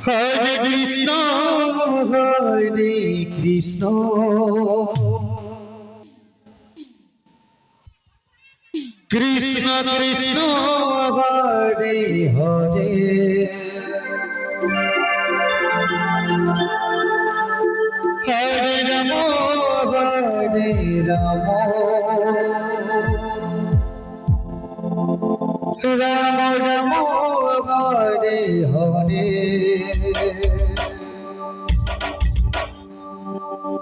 Hare Krishna Hare Krishna Krishna Krishna Hare Hare Hare Ram Ram Ram Hare Hare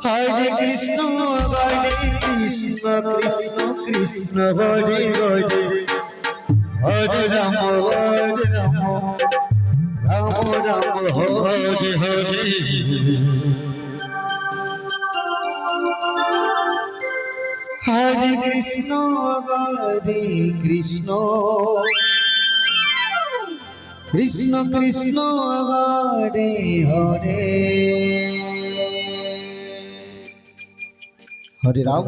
Hare Krishna Krishna Krishna Hare Hare Hare Ram Ram Ram Hare Hare Hare Krishna Krishna Krishna Krishna Hare Hare Hare Ram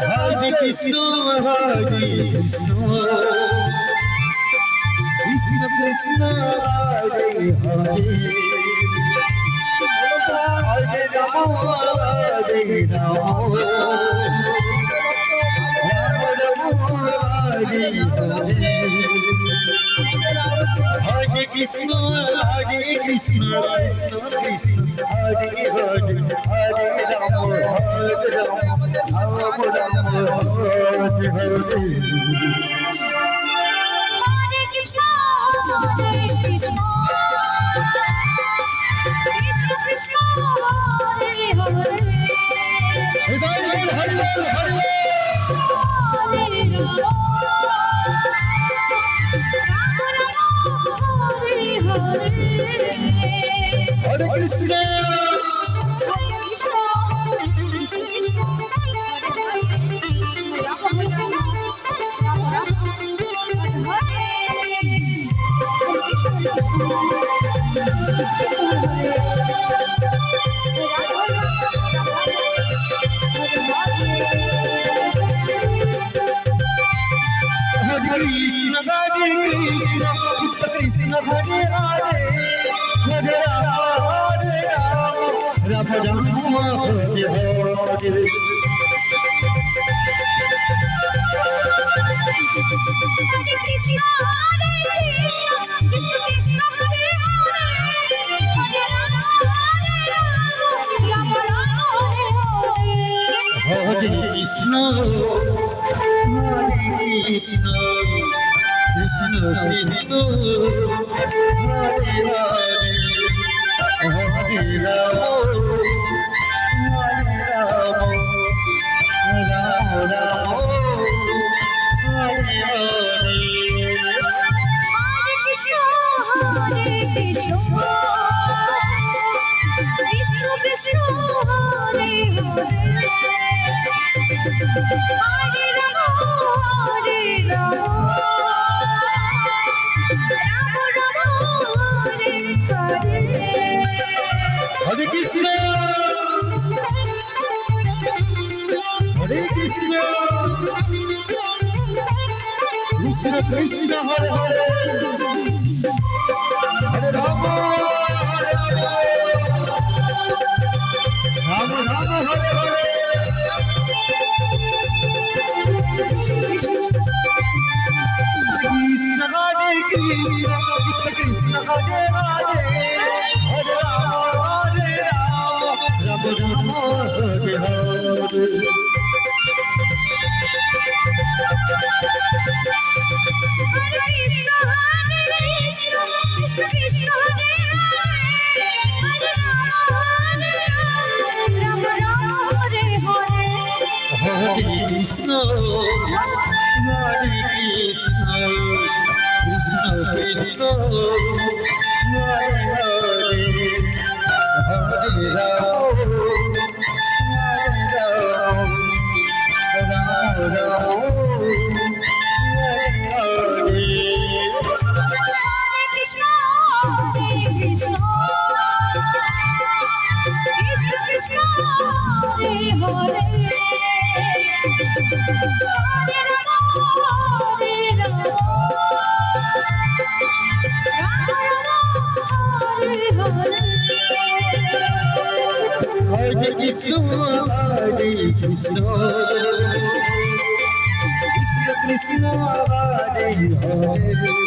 Hare Krishna Krishna Krishna Krishna Hare Hare Hare Ram Hare Krishna Krishna Krishna Hare Hare Hare Ram Hare Krishna Krishna Hare Hare Hare Ram Ram Hare Hare Hare Krishna Krishna Krishna Hare Hare Hare Ram Ram Ram Hare Hare Hare Krishna Hare Krishna Krishna Krishna Hare Hare Hare Ram Ram Ram Hare Hare Krishna Hare Krishna Krishna Hare Hare Hare Ram Ram Ram Hare Hare Hare Krishna Hare Krishna Krishna Krishna Hare Hare Hare Ram Krishna Hare Krishna Krishna Krishna Hare Hare